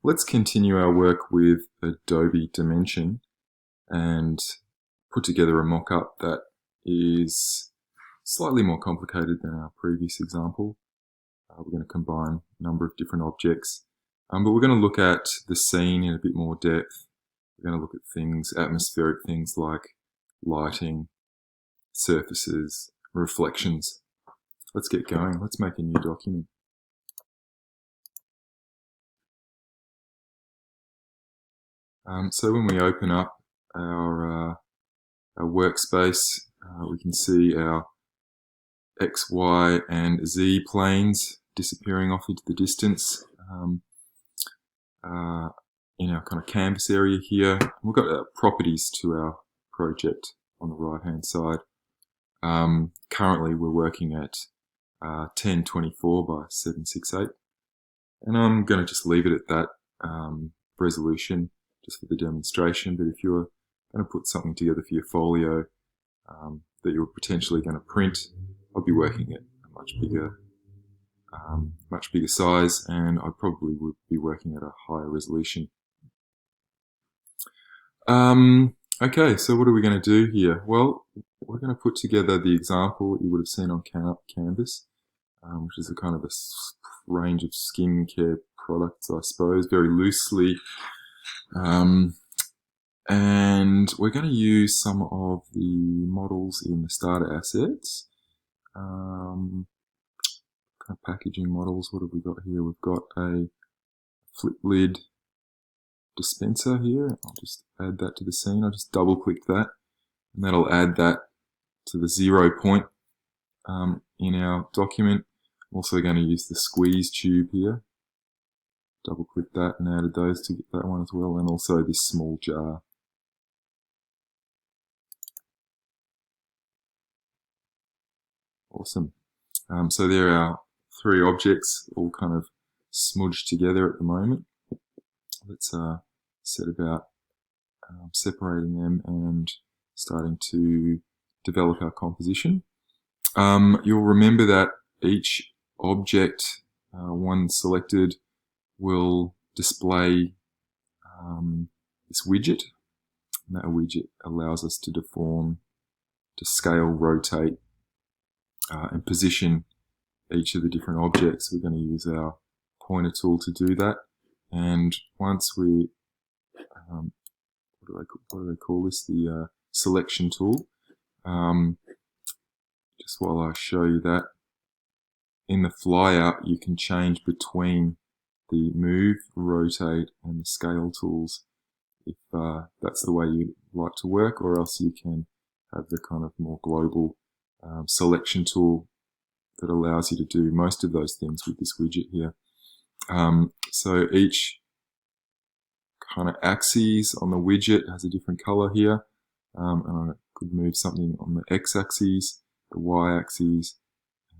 Let's continue our work with Adobe Dimension and put together a mock-up that is slightly more complicated than our previous example. We're going to combine a number of different objects, but we're going to look at the scene in a bit more depth. We're going to look at things, atmospheric things like lighting, surfaces, reflections. Let's get going. Let's make a new document. So when we open up our workspace, we can see our X, Y, and Z planes disappearing off into the distance in our kind of canvas area here. We've got properties to our project on the right hand side. Currently we're working at 1024 by 768, and I'm going to just leave it at that resolution just for the demonstration. But if you're going to put something together for your folio that you're potentially going to print, I'll be working at a much bigger size, and I probably would be working at a higher resolution. Okay, so what are we going to do here? Well, we're going to put together the example you would have seen on Canvas, which is a kind of a range of skincare products, I suppose, very loosely. And we're going to use some of the models in the starter assets. Kind of packaging models. What have we got here? We've got a flip lid dispenser here. I'll just add that to the scene. I'll just double click that, and that'll add that to the 0 point in our document. I'm also going to use the squeeze tube here. Double click that and added those to get that one as well, and also this small jar. Awesome. So there are 3 objects all kind of smudged together at the moment. Let's set about separating them and starting to develop our composition. You'll remember that each object, one selected, will display this widget, and that widget allows us to deform, to scale, rotate, and position each of the different objects. We're going to use our pointer tool to do that, and once we what do they call this? The selection tool. Just while I show you that, in the flyout you can change between the move, rotate, and the scale tools if that's the way you like to work, or else you can have the kind of more global selection tool that allows you to do most of those things with this widget here. So each kind of axis on the widget has a different color here, and I could move something on the x-axis, the y-axis,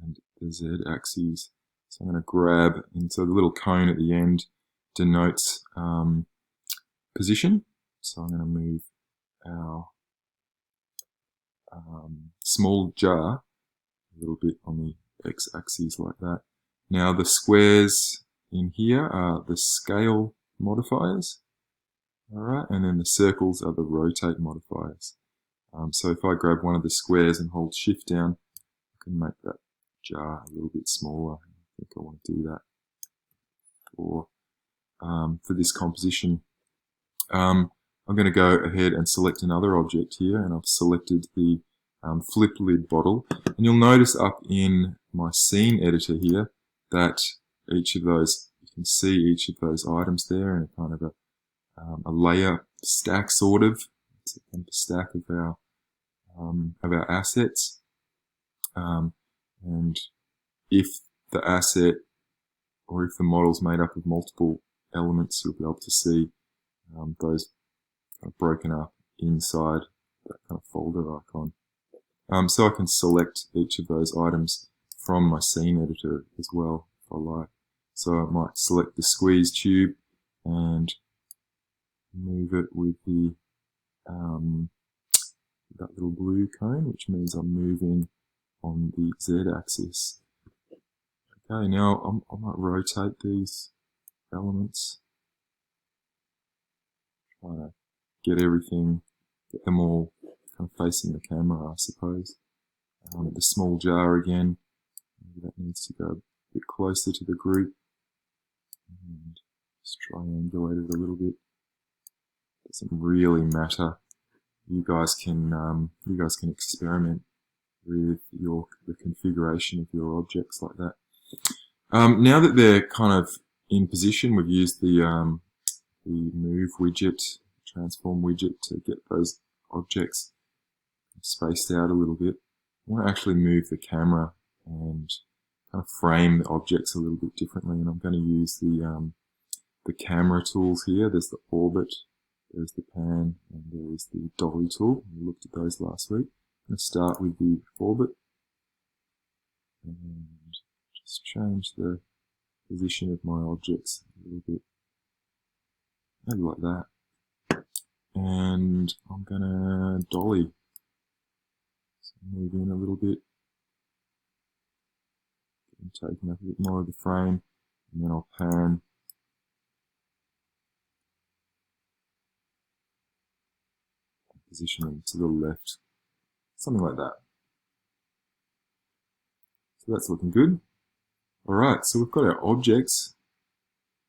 and the z-axis. So I'm going to grab, and so the little cone at the end denotes position. So I'm going to move our small jar a little bit on the x-axis like that. Now the squares in here are the scale modifiers, alright, and then the circles are the rotate modifiers. So if I grab one of the squares and hold shift down, I can make that jar a little bit smaller. I think I want to do that for this composition. I'm going to go ahead and select another object here, and I've selected the flip lid bottle, and you'll notice up in my scene editor here that each of those, you can see each of those items there in a kind of a layer stack, sort of. It's a kind of stack of our assets, and if the asset, or if the model's made up of multiple elements, you'll be able to see those kind of broken up inside that kind of folder icon. So I can select each of those items from my scene editor as well, if I like. So I might select the squeeze tube and move it with the that little blue cone, which means I'm moving on the z-axis. Okay, now I might rotate these elements trying to get everything, get them all kind of facing the camera, I suppose. The small jar again, maybe that needs to go a bit closer to the group, and just triangulate it a little bit. Doesn't really matter. You guys can experiment with the configuration of your objects like that. Now that they're kind of in position, we've used the move widget, transform widget, to get those objects spaced out a little bit. I want to actually move the camera and kind of frame the objects a little bit differently, and I'm going to use the camera tools here. There's the orbit, there's the pan, and there's the dolly tool. We looked at those last week. I'm going to start with the orbit and just change the position of my objects a little bit, maybe like that. And I'm going to dolly. So move in a little bit, and taking up a bit more of the frame, and then I'll pan. Position them to the left, something like that. So that's looking good. Alright, so we've got our objects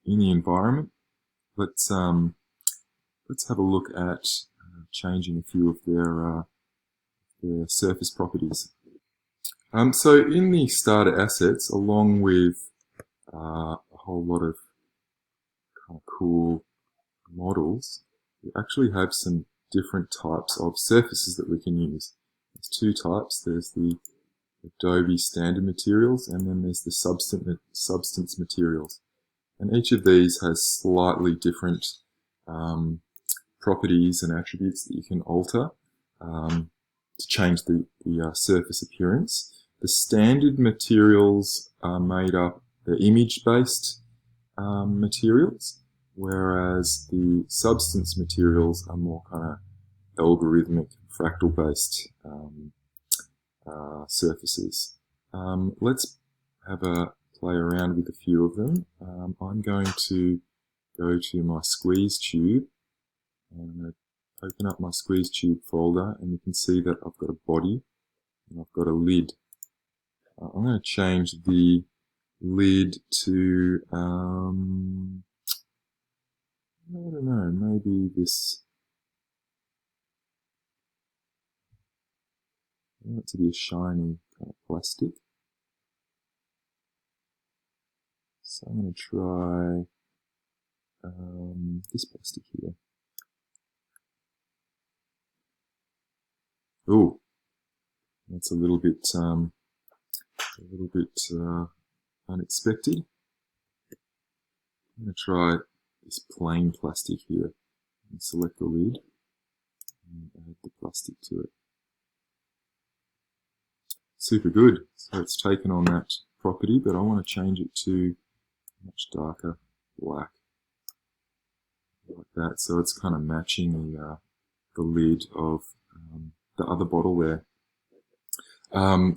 in the environment. Let's have a look at changing a few of their surface properties. So in the starter assets, along with a whole lot of kind of cool models, we actually have some different types of surfaces that we can use. There's two types. There's the Adobe standard materials, and then there's the substance materials. And each of these has slightly different properties and attributes that you can alter to change the surface appearance. The standard materials are made up, they're image-based materials, whereas the substance materials are more kind of algorithmic, fractal-based surfaces. Let's have a play around with a few of them. I'm going to go to my squeeze tube, and I'm going to open up my squeeze tube folder, and you can see that I've got a body and I've got a lid. I'm going to change the lid to I don't know, maybe this. I want it to be a shiny kind of plastic. So I'm going to try this plastic here. Oh, that's a little bit unexpected. I'm going to try this plain plastic here and select the lid and add the plastic to it. Super good. So it's taken on that property, but I want to change it to much darker black, like that. So it's kind of matching the lid of the other bottle there.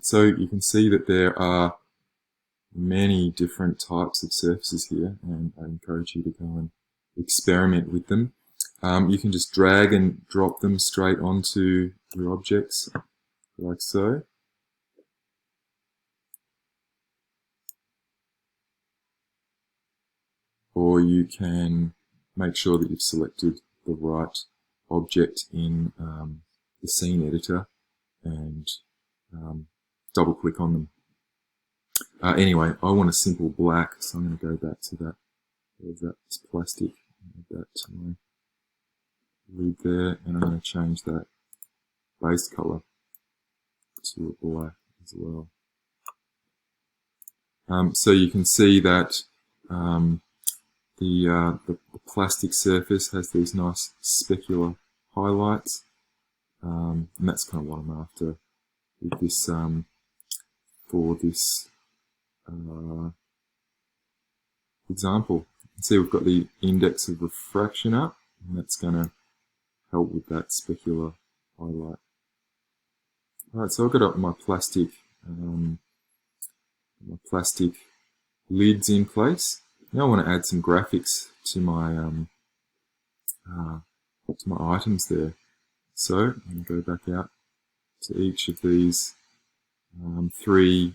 So you can see that there are many different types of surfaces here, and I encourage you to go and experiment with them. You can just drag and drop them straight onto your objects, like so. Or you can make sure that you've selected the right object in the scene editor and double click on them. Anyway, I want a simple black, so I'm going to go back to that. There's that plastic. Add that to my lid there, and I'm going to change that base color to a black as well. So you can see that the plastic surface has these nice specular highlights, and that's kind of what I'm after with this for this example. You can see we've got the index of refraction up, and that's going to help with that specular highlight. Alright, so I've got up my plastic lids in place. Now I want to add some graphics to my to my items there. So I'm going to go back out to each of these 3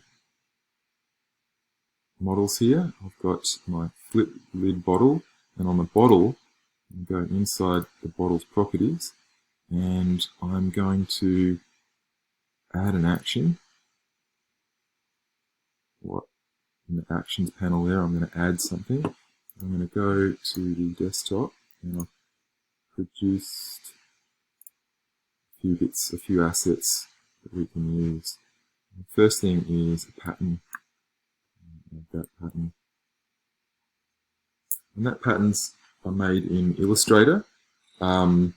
models here. I've got my flip lid bottle, and on the bottle, I'm going inside the bottle's properties, and I'm going to add an action. In the actions panel there, I'm going to add something. I'm going to go to the desktop, and I've produced a few assets that we can use. The first thing is a pattern. Add that pattern. And that patterns are made in Illustrator, and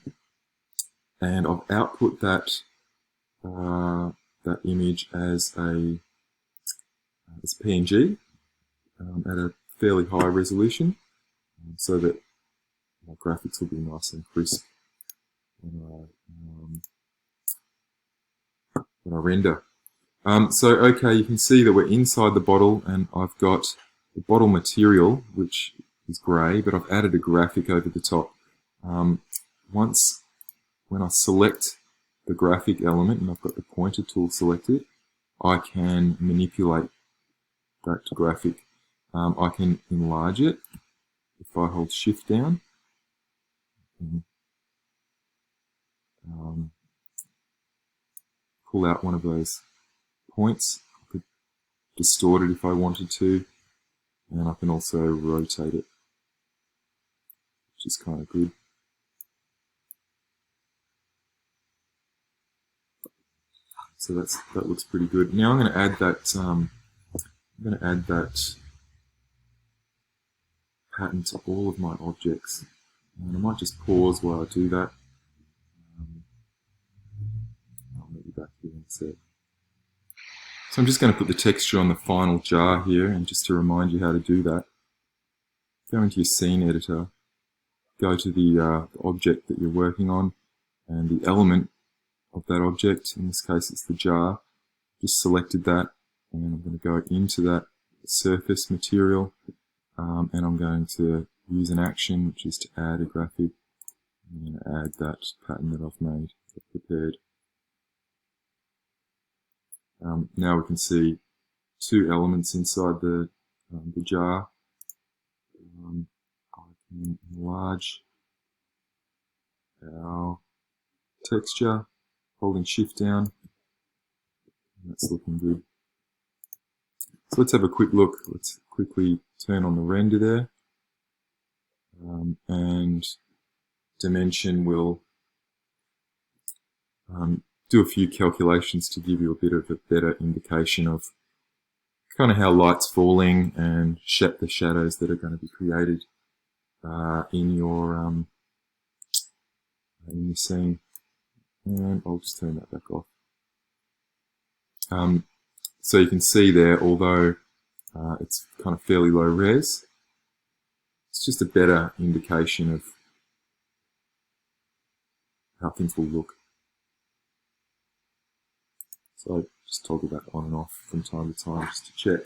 I've output that that image as PNG at a fairly high resolution, so that my graphics will be nice and crisp when I render. So okay, you can see that we're inside the bottle, and I've got the bottle material, which is grey, but I've added a graphic over the top. When I select the graphic element and I've got the pointer tool selected, I can manipulate that graphic. I can enlarge it if I hold Shift down. Pull out one of those points. I could distort it if I wanted to, and I can also rotate it, which is kind of good. So that looks pretty good. Now I'm going to add that pattern to all of my objects, and I might just pause while I do that. I'll be back here in a sec. So I'm just going to put the texture on the final jar here, and just to remind you how to do that, go into your scene editor, go to the object that you're working on, and the element of that object, in this case it's the jar, just selected that, and I'm going to go into that surface material, and I'm going to use an action, which is to add a graphic. I'm going to add that pattern that I've made, prepared. Now we can see 2 elements inside the jar. I can enlarge our texture, holding Shift down. That's looking good. So let's have a quick look. Let's quickly turn on the render there. And dimension will do a few calculations to give you a bit of a better indication of kind of how light's falling and the shadows that are going to be created in your scene. And I'll just turn that back off. So you can see there, although it's kind of fairly low res, it's just a better indication of how things will look. So just toggle that on and off from time to time just to check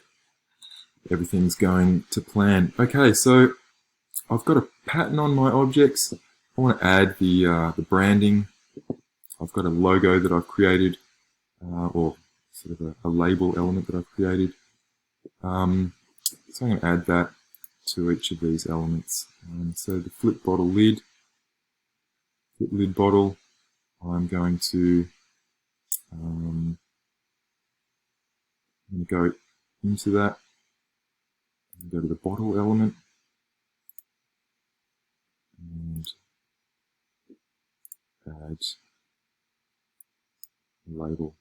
everything's going to plan. Okay, so I've got a pattern on my objects. I want to add the branding. I've got a logo that I've created, or sort of a label element that I've created. So I'm going to add that to each of these elements. So the flip lid bottle, I'm going to go into that and go to the bottle element and add a label.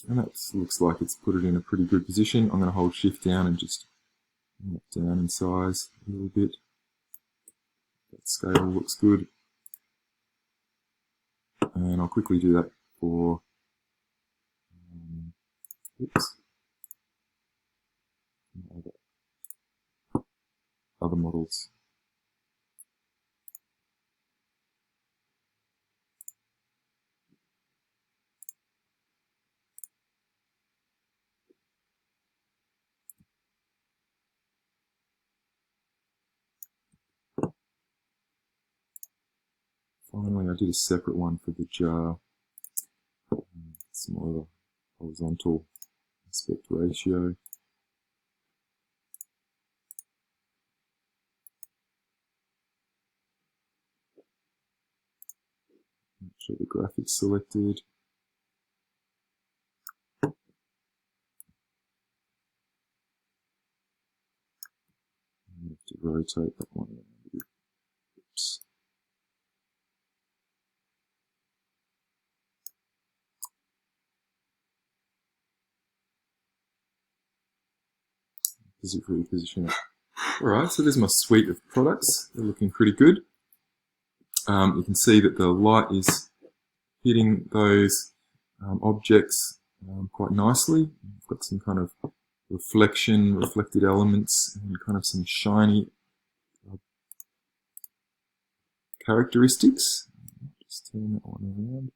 And that looks like it's put it in a pretty good position. I'm going to hold Shift down and just bring it down in size a little bit. That scale looks good. And I'll quickly do that for other models. finally, I did a separate one for the jar. It's more of a horizontal aspect ratio. Make sure the graphic's selected. I have to rotate that one around. Oops. Reposition it. Alright, so there's my suite of products. They're looking pretty good. You can see that the light is hitting those objects quite nicely. We've got some kind of reflected elements, and kind of some shiny characteristics. Just turn that one around.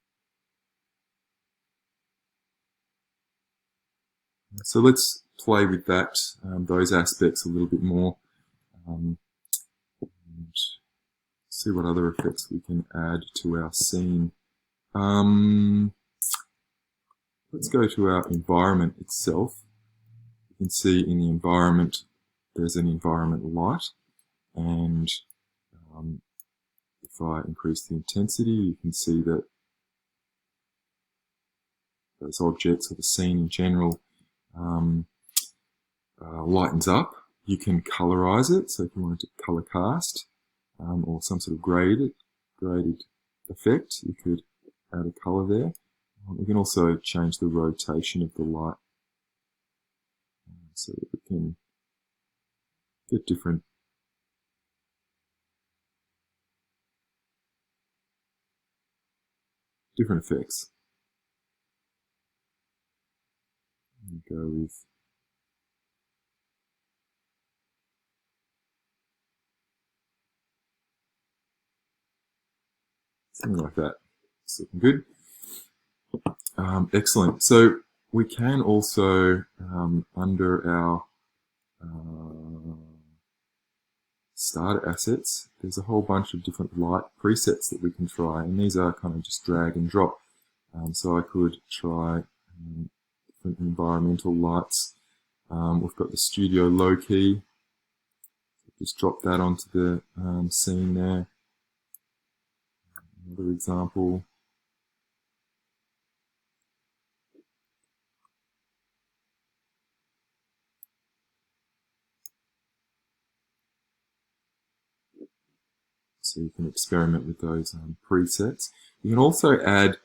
So let's play with that, those aspects a little bit more, and see what other effects we can add to our scene. Let's go to our environment itself. You can see in the environment there's an environment light, and if I increase the intensity, you can see that those objects, or the scene in general, lightens up. You can colorize it, so if you wanted to color cast, or some sort of graded effect, you could add a color there. We can also change the rotation of the light, so that we can get different effects. Go with something like that. It's looking good. Excellent. So we can also, under our starter assets, there's a whole bunch of different light presets that we can try, and these are kind of just drag and drop. So I could try different environmental lights. We've got the studio low key. Just drop that onto the scene there. Another example. So you can experiment with those presets. You can also add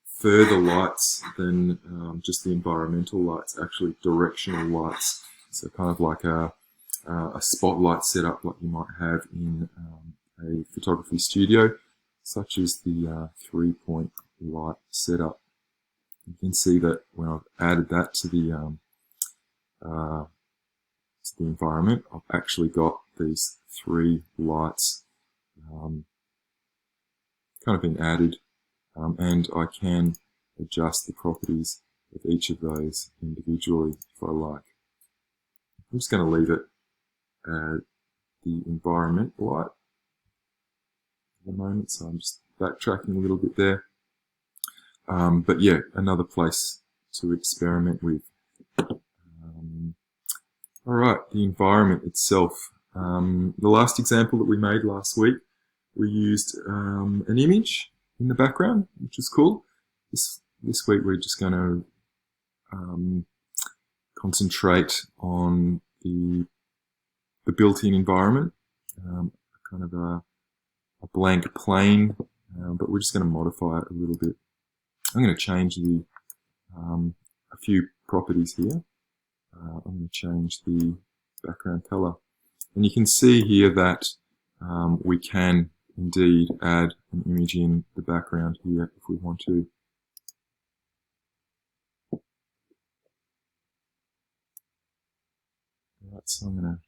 further lights than just the environmental lights, actually directional lights. So kind of like a spotlight setup like you might have in a photography studio, such as the 3-point light setup. You can see that when I've added that to the environment, I've actually got these 3 lights kind of been added, and I can adjust the properties of each of those individually if I like. I'm just going to leave it at the environment light at the moment, so I'm just backtracking a little bit there. But yeah, another place to experiment with. Alright, the environment itself. The last example that we made last week, we used an image in the background, which is cool. This week we're just going to concentrate on the built-in environment, kind of a blank plane, but we're just going to modify it a little bit. I'm going to change the a few properties here. I'm going to change the background color, and you can see here that we can indeed add an image in the background here if we want to. Right, so I'm going to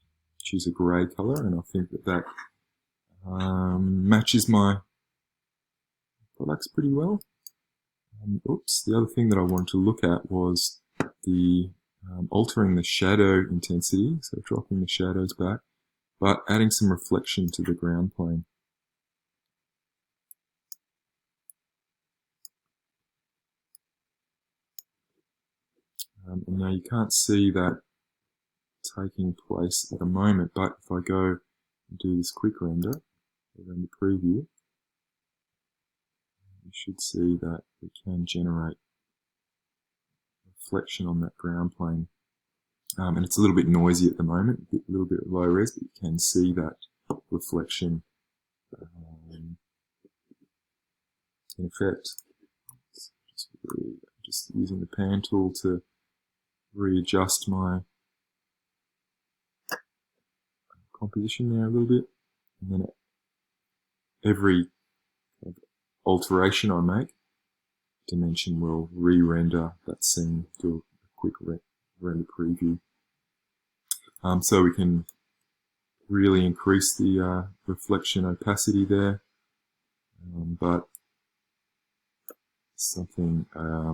choose a grey color, and I think that matches my products pretty well. Oops, the other thing that I wanted to look at was the altering the shadow intensity, so dropping the shadows back, but adding some reflection to the ground plane. And now you can't see that taking place at the moment, but if I go and do this quick render, render preview, you should see that we can generate reflection on that ground plane. And it's a little bit noisy at the moment, a little bit low res, but you can see that reflection in effect. Just using the pan tool to readjust my composition there a little bit, and then every alteration I make, Dimension will re-render that scene, do a quick render preview. So we can really increase the reflection opacity there, but something a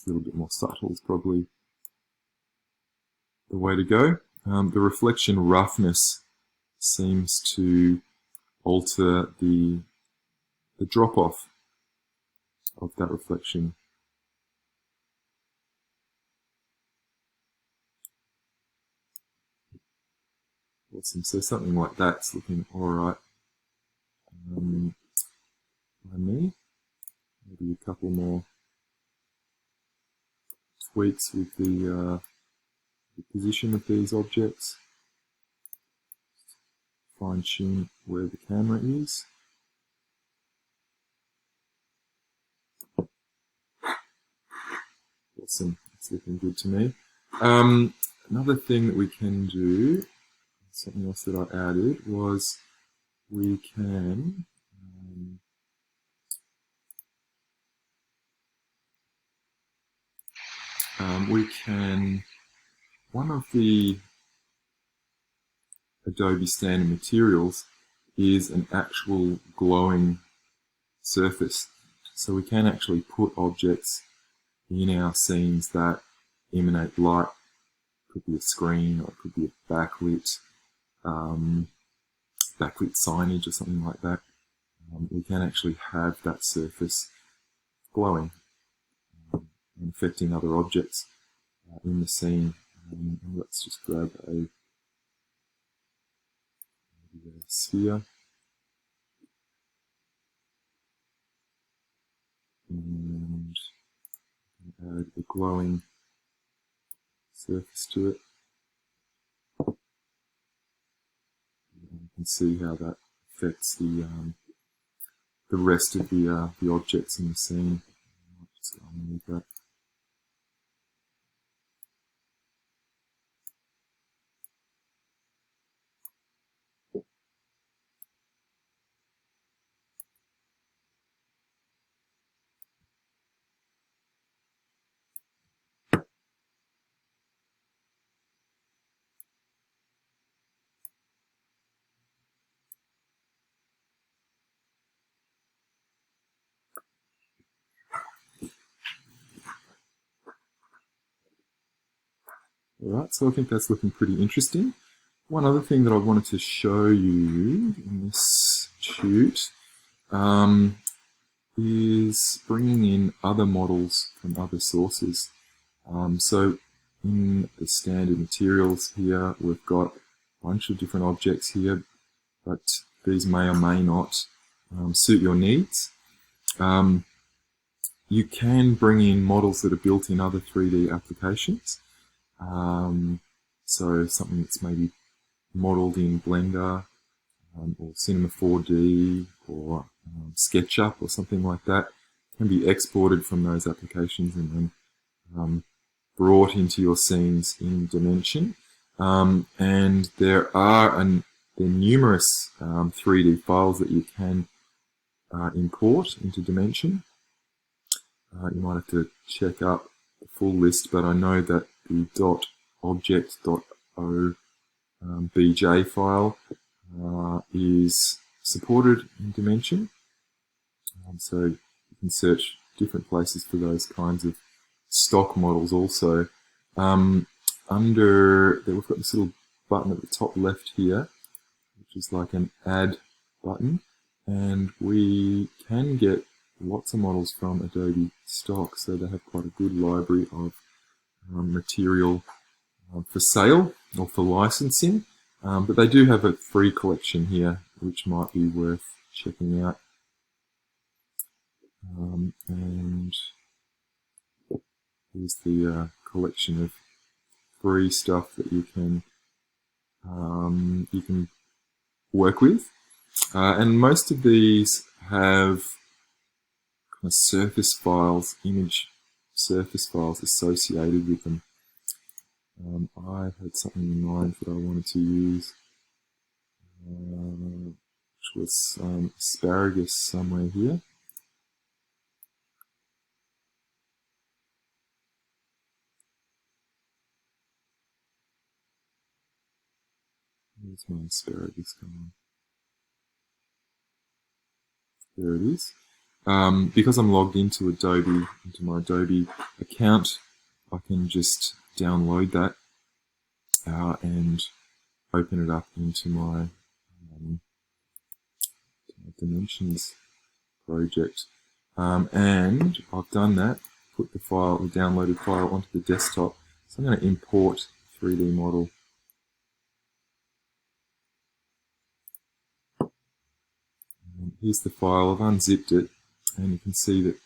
little bit more subtle is probably the way to go. The reflection roughness seems to alter the drop-off of that reflection. Awesome. So something like that's looking alright by me. Maybe a couple more tweaks with the position of these objects. Fine tune where the camera is. Awesome. It's looking good to me. Another thing that we can do, something else that I added, was we can one of the Adobe standard materials is an actual glowing surface. So we can actually put objects in our scenes that emanate light. It could be a screen, or it could be a backlit signage or something like that. We can actually have that surface glowing and affecting other objects in the scene. Let's just grab a sphere and add a glowing surface to it. You can see how that affects the rest of the objects in the scene. Just go underneath that. Alright, so I think that's looking pretty interesting. One other thing that I wanted to show you in this shoot is bringing in other models from other sources. So in the standard materials here, we've got a bunch of different objects here, but these may or may not suit your needs. You can bring in models that are built in other 3D applications. So something that's maybe modeled in Blender or Cinema 4D or SketchUp or something like that can be exported from those applications and then brought into your scenes in Dimension. And there are numerous 3D files that you can import into Dimension. You might have to check up the full list, but I know that the .object.obj file is supported in Dimension. So you can search different places for those kinds of stock models also. We've got this little button at the top left here, which is like an add button, and we can get lots of models from Adobe stock, so they have quite a good library of material for sale or for licensing, but they do have a free collection here, which might be worth checking out. And here's the collection of free stuff that you can work with, and most of these have kind of surface files, image surface files associated with them. I had something in mind that I wanted to use, which was asparagus somewhere here. Where's my asparagus going? There it is. Because I'm logged into my Adobe account, I can just download that and open it up into my Dimensions project. And I've done that, put the downloaded file onto the desktop. So I'm going to import 3D model. And here's the file. I've unzipped it, and you can see that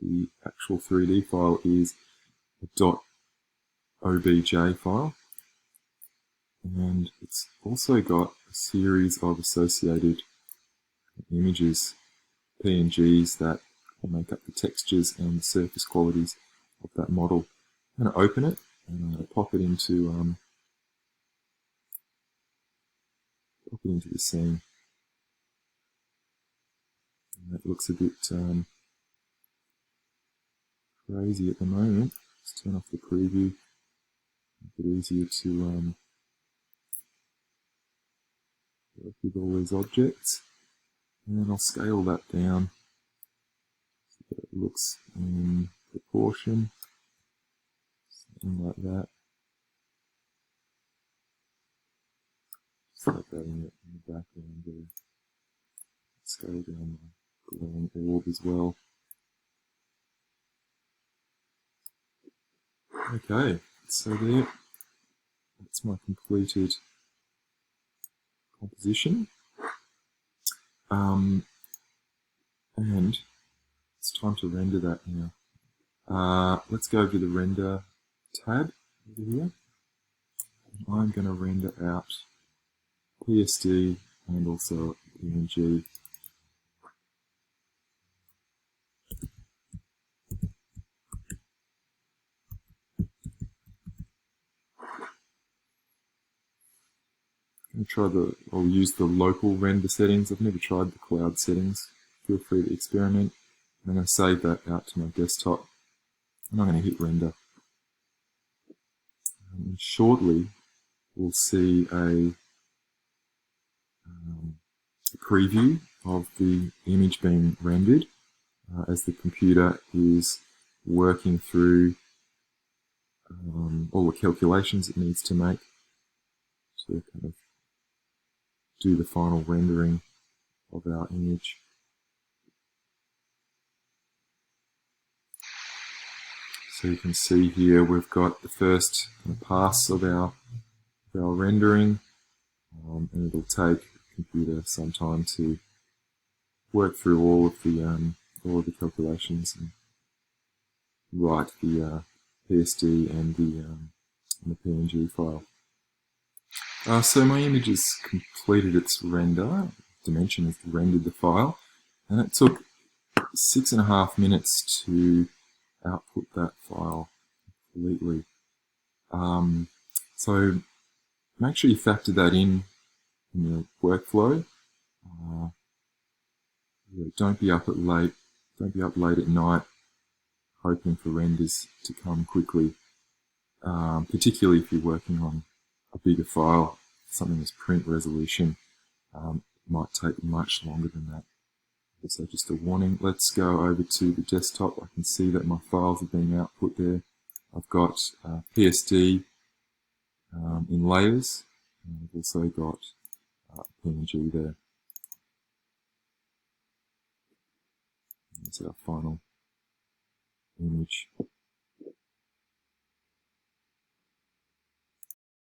the actual 3D file is a .obj file. And it's also got a series of associated images, PNGs, that make up the textures and the surface qualities of that model. I'm going to open it and I'm going to pop it into the scene. And that looks a bit crazy at the moment. Let's turn off the preview, make it easier to work with all these objects. And I'll scale that down so that it looks in proportion, something like that. Just like that in the background there. Scale down the glowing orb as well. Okay, so there, that's my completed composition. And it's time to render that now. Let's go over the render tab over here. I'm going to render out PSD and also PNG. I'll use the local render settings. I've never tried the cloud settings. Feel free to experiment. I'm going to save that out to my desktop, and I'm going to hit render. And shortly, we'll see a preview of the image being rendered as the computer is working through all the calculations it needs to make to kind of do the final rendering of our image. So you can see here we've got the first kind of pass of our rendering, and it'll take the computer some time to work through all of the calculations and write the PSD and the PNG file. So my image has completed its render. Dimension has rendered the file, and it took 6.5 minutes to output that file completely. So make sure you factor that in your workflow. Don't be up late at night hoping for renders to come quickly, particularly if you're working on a bigger file. Something as print resolution might take much longer than that. So just a warning. Let's go over to the desktop. I can see that my files are being output there. I've got PSD in layers, and I've also got PNG there. That's our final image.